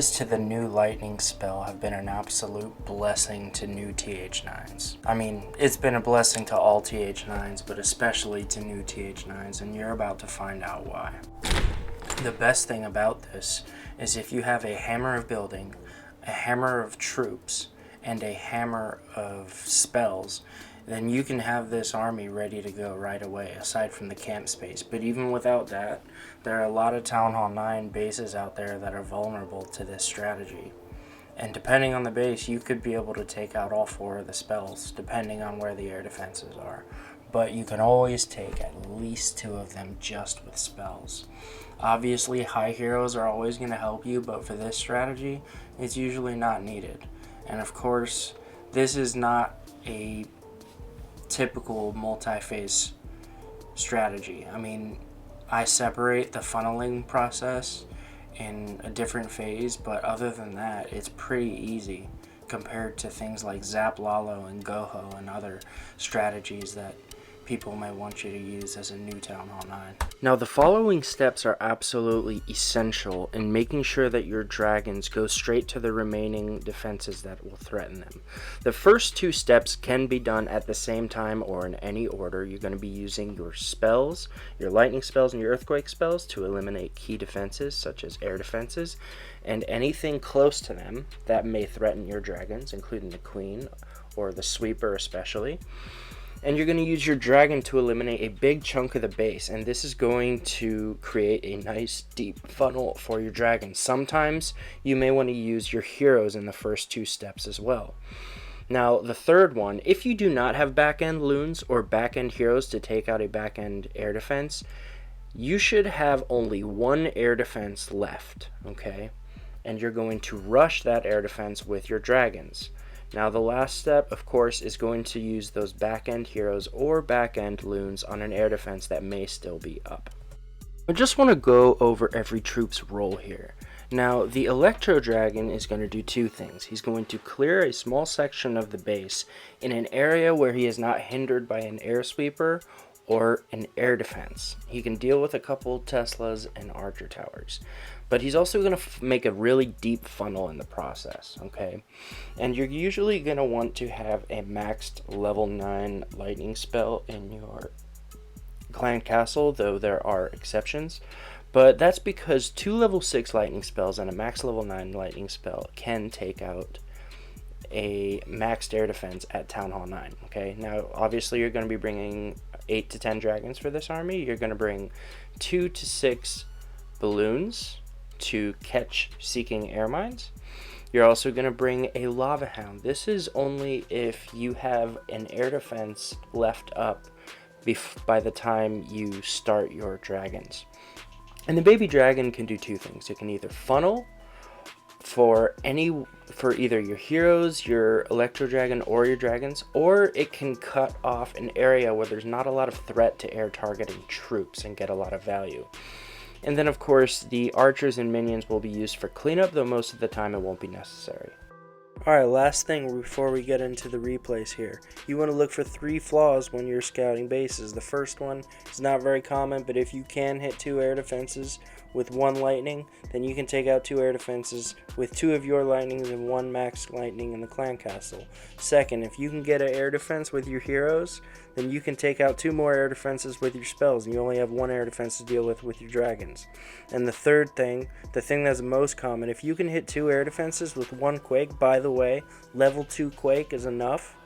changes to the new lightning spell have been an absolute blessing to new TH9s. I mean, it's been a blessing to all TH9s, but especially to new TH9s, and you're about to find out why. The best thing about this is if you have a hammer of building, a hammer of troops, and a hammer of spells, then you can have this army ready to go right away, aside from the camp space. But even without that, there are a lot of Town Hall 9 bases out there that are vulnerable to this strategy. And depending on the base, you could be able to take out all 4 of the spells, depending on where the air defenses are. But you can always take at least 2 of them just with spells. Obviously, high heroes are always going to help you, but for this strategy, it's usually not needed. And of course, this is not a typical multi-phase strategy. I mean, I separate the funneling process in a different phase, but other than that, it's pretty easy compared to things like Zap Lalo and Goho and other strategies that people may want you to use as a new Town Hall 9. Now, the following steps are absolutely essential in making sure that your dragons go straight to the remaining defenses that will threaten them. The first 2 steps can be done at the same time or in any order. You're going to be using your spells, your lightning spells and your earthquake spells to eliminate key defenses such as air defenses and anything close to them that may threaten your dragons, including the queen or the sweeper especially. And you're going to use your dragon to eliminate a big chunk of the base, and this is going to create a nice deep funnel for your dragon. Sometimes you may want to use your heroes in the first 2 steps as well. Now, the third one, if you do not have back-end loons or back-end heroes to take out a back-end air defense, you should have only 1 air defense left, okay? And you're going to rush that air defense with your dragons. Now, the last step, of course, is going to use those back-end heroes or back-end loons on an air defense that may still be up. I just want to go over every troop's role here. Now, the Electro Dragon is going to do 2 things. He's going to clear a small section of the base in an area where he is not hindered by an air sweeper or an air defense. He can deal with a couple Teslas and archer towers. But he's also going to make a really deep funnel in the process, okay? And you're usually going to want to have a maxed level 9 lightning spell in your clan castle, though there are exceptions. But that's because 2 level 6 lightning spells and a max level 9 lightning spell can take out a maxed air defense at Town Hall 9, okay? Now, obviously, you're going to be bringing 8 to 10 dragons for this army. You're going to bring 2 to 6 balloons to catch seeking air mines. You're also going to bring a lava hound. This is only if you have an air defense left up by the time you start your dragons. And the baby dragon can do 2 things. It can either funnel for either your heroes, your Electro Dragon, or your dragons, or it can cut off an area where there's not a lot of threat to air targeting troops and get a lot of value. And then, of course, the archers and minions will be used for cleanup, though most of the time it won't be necessary. Alright, last thing before we get into the replays here. You want to look for 3 flaws when you're scouting bases. The first one is not very common, but if you can hit 2 air defenses with 1 lightning, then you can take out 2 air defenses with 2 of your lightnings and 1 max lightning in the clan castle. Second, if you can get an air defense with your heroes, then you can take out 2 more air defenses with your spells, and you only have 1 air defense to deal with your dragons. And the third thing, the thing that's most common, if you can hit 2 air defenses with 1 quake, by the way, level 2 quake is enough,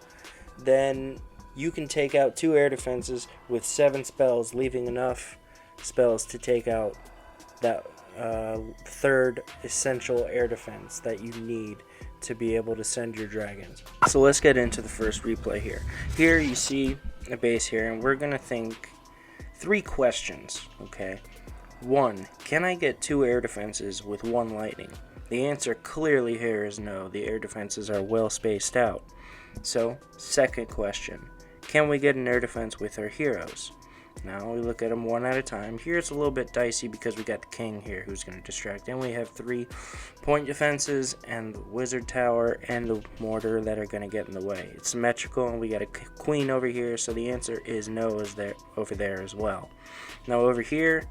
then you can take out 2 air defenses with 7 spells, leaving enough spells to take out that third essential air defense that you need to be able to send your dragons. So let's get into the first replay here. Here you see a base here, and we're going to think 3 questions, okay? 1, can I get 2 air defenses with 1 lightning? The answer clearly here is no. The air defenses are well spaced out. So, second question, can we get an air defense with our heroes? Now we look at them one at a time. Here it's a little bit dicey because we got the king here who's going to distract. Then we have 3 point defenses and the wizard tower and the mortar that are going to get in the way. It's symmetrical, and we got a queen over here, so the answer is no, is there over there as well. Now over here,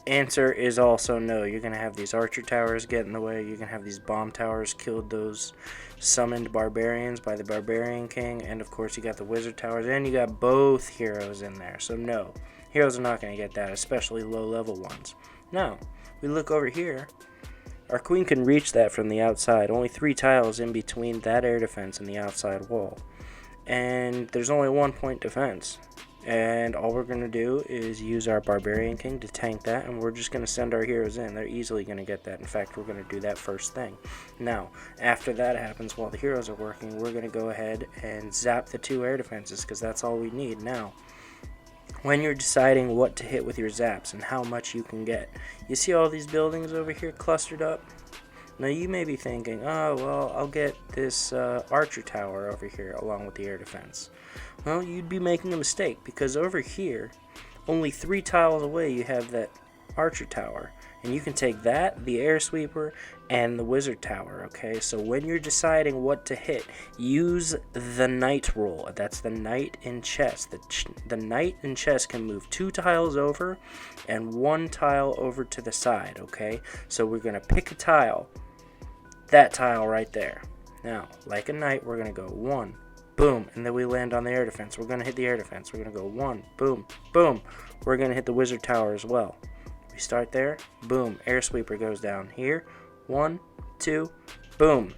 answer is also no. You're going to have these archer towers get in the way. You're going to have these bomb towers kill those summoned barbarians by the barbarian king. And of course you got the wizard towers, and you got both heroes in there. So no, heroes are not going to get that, especially low level ones. Now, we look over here. Our queen can reach that from the outside. Only 3 tiles in between that air defense and the outside wall. And there's only 1 point defense. And all we're going to do is use our Barbarian King to tank that, and we're just going to send our heroes in. They're easily going to get that. In fact, we're going to do that first thing. Now, after that happens, while the heroes are working, we're going to go ahead and zap the 2 air defenses, because that's all we need. Now, when you're deciding what to hit with your zaps and how much you can get, you see all these buildings over here clustered up? Now you may be thinking, oh well, I'll get this archer tower over here along with the air defense. Well, you'd be making a mistake, because over here, only 3 tiles away you have that archer tower, and you can take that, the air sweeper, and the wizard tower. Okay, so when you're deciding what to hit, use the knight rule. That's the knight in chess. The knight in chess can move 2 tiles over and 1 tile over to the side. Okay, so we're gonna pick a tile, that tile right there. Now, like a knight, we're gonna go 1, boom, and then we land on the air defense. We're gonna hit the air defense. We're gonna go 1, boom, boom. We're gonna hit the wizard tower as well. We start there, boom, air sweeper goes down here, 1, 2, boom,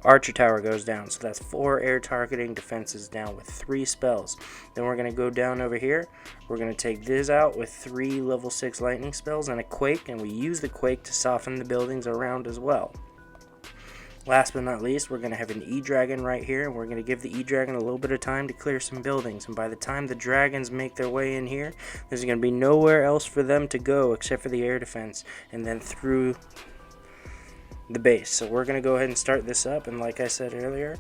archer tower goes down. So that's 4 air targeting defenses down with 3 spells. Then we're going to go down over here, we're going to take this out with 3 level 6 lightning spells and a quake, and we use the quake to soften the buildings around as well. Last but not least, we're going to have an E-Dragon right here, and we're going to give the E-Dragon a little bit of time to clear some buildings. And by the time the dragons make their way in here, there's going to be nowhere else for them to go except for the air defense and then through the base. So we're going to go ahead and start this up, and like I said earlier,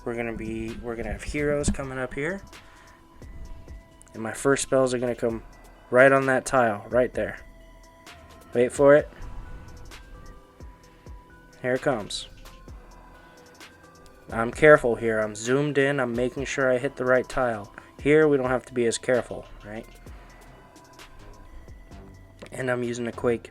we're going to have heroes coming up here. And my first spells are going to come right on that tile, right there. Wait for it. Here it comes. I'm careful here. I'm zoomed in. I'm making sure I hit the right tile. Here, we don't have to be as careful, right? And I'm using a quake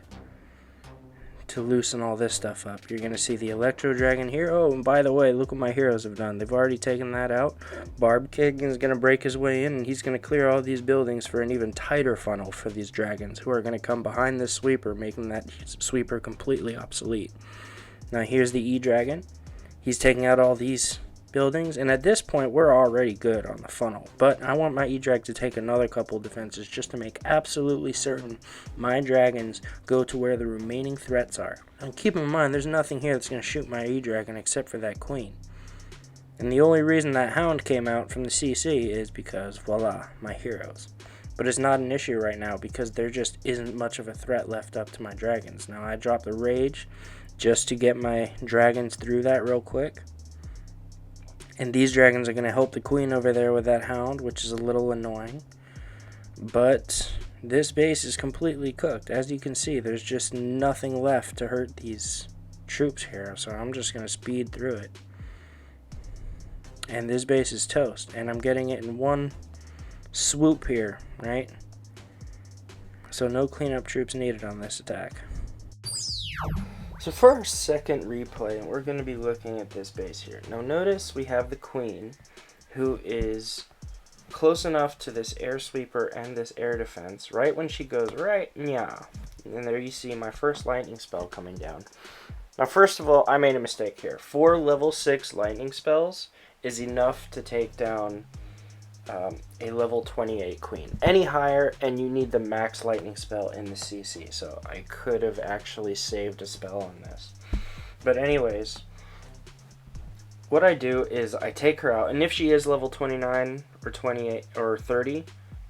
to loosen all this stuff up. You're going to see the Electro Dragon here. Oh, and by the way, look what my heroes have done. They've already taken that out. Barb King is going to break his way in, and he's going to clear all these buildings for an even tighter funnel for these dragons, who are going to come behind this sweeper, making that sweeper completely obsolete. Now, here's the E-Dragon. He's taking out all these buildings, and at this point we're already good on the funnel, but I want my E-Drag to take another couple defenses just to make absolutely certain my dragons go to where the remaining threats are. And keep in mind, there's nothing here that's going to shoot my E-Dragon except for that queen, and the only reason that hound came out from the CC is because, voila, my heroes. But it's not an issue right now because there just isn't much of a threat left up to my dragons. Now I dropped the rage just to get my dragons through that real quick. And these dragons are going to help the queen over there with that hound, which is a little annoying. But this base is completely cooked. As you can see, there's just nothing left to hurt these troops here. So I'm just going to speed through it. And this base is toast. And I'm getting it in one swoop here, right? So no cleanup troops needed on this attack. So for our second replay, we're going to be looking at this base here. Now notice we have the queen, who is close enough to this air sweeper and this air defense, right when she goes right, yeah. And there you see my first lightning spell coming down. Now first of all, I made a mistake here. 4 level 6 lightning spells is enough to take down a level 28 queen. Any higher and you need the max lightning spell in the CC, so I could have actually saved a spell on this. But anyways, what I do is I take her out, and if she is level 29 or 28 or 30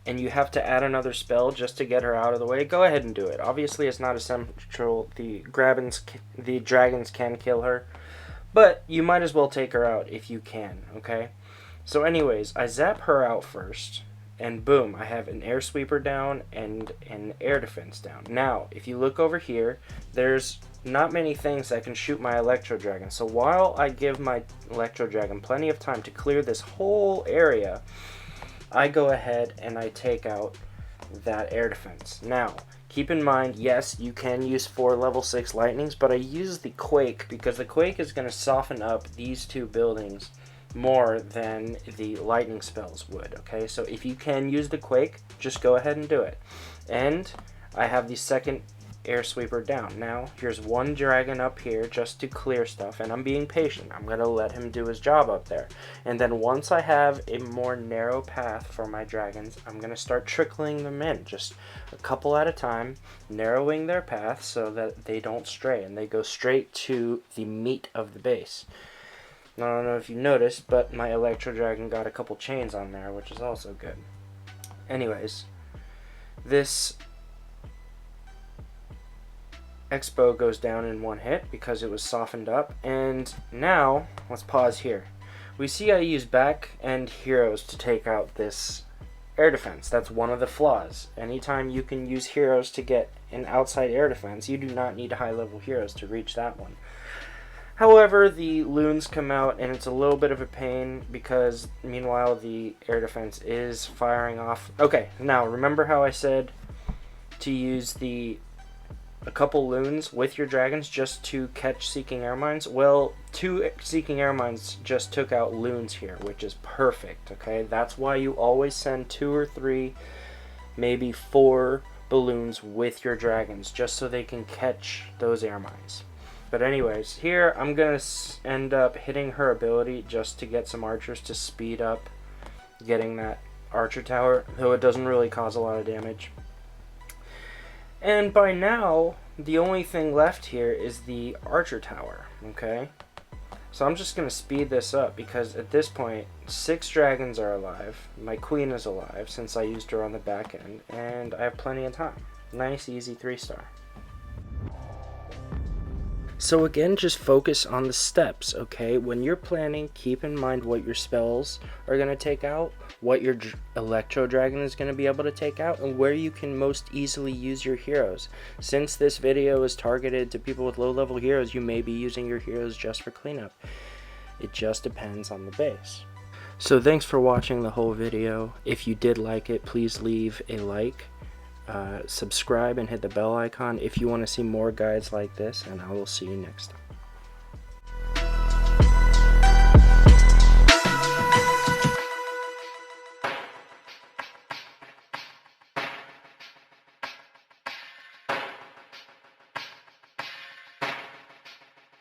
and you have to add another spell just to get her out of the way, go ahead and do it. Obviously it's not essential. The dragons can kill her, but you might as well take her out if you can, okay? So anyways, I zap her out first, and boom, I have an air sweeper down and an air defense down. Now, if you look over here, there's not many things that can shoot my Electro Dragon. So while I give my Electro Dragon plenty of time to clear this whole area, I go ahead and I take out that air defense. Now, Keep in mind, yes, you can use 4 level 6 lightnings, but I use the Quake because the Quake is going to soften up these 2 buildings more than the lightning spells would, okay? So if you can use the Quake, just go ahead and do it. And I have the second air sweeper down. Now, here's one dragon up here just to clear stuff, and I'm being patient. I'm going to let him do his job up there. And then once I have a more narrow path for my dragons, I'm going to start trickling them in, just a couple at a time, narrowing their path so that they don't stray, and they go straight to the meat of the base. Now, I don't know if you noticed, but my Electro Dragon got a couple chains on there, which is also good. Anyways, this Expo goes down in one hit because it was softened up. And now, let's pause here. We see I use back end heroes to take out this air defense. That's one of the flaws. Anytime you can use heroes to get an outside air defense, you do not need high level heroes to reach that one. However, the loons come out and it's a little bit of a pain because meanwhile the air defense is firing off. Okay, now remember how I said to use a couple loons with your dragons just to catch Seeking Air Mines? Well, 2 Seeking Air Mines just took out loons here, which is perfect, okay? That's why you always send 2 or 3, maybe 4 balloons with your dragons, just so they can catch those air mines. But anyways, here I'm going to end up hitting her ability just to get some archers to speed up getting that archer tower, though it doesn't really cause a lot of damage. And by now, the only thing left here is the archer tower, okay? So I'm just going to speed this up because at this point, 6 dragons are alive. My queen is alive since I used her on the back end, and I have plenty of time. Nice, easy 3-star. So again, just focus on the steps, okay? When you're planning, keep in mind what your spells are going to take out, what your Electro Dragon is going to be able to take out, and where you can most easily use your heroes. Since this video is targeted to people with low-level heroes, you may be using your heroes just for cleanup. It just depends on the base. So thanks for watching the whole video. If you did like it, please leave a like. Subscribe and hit the bell icon if you want to see more guides like this, and I will see you next time.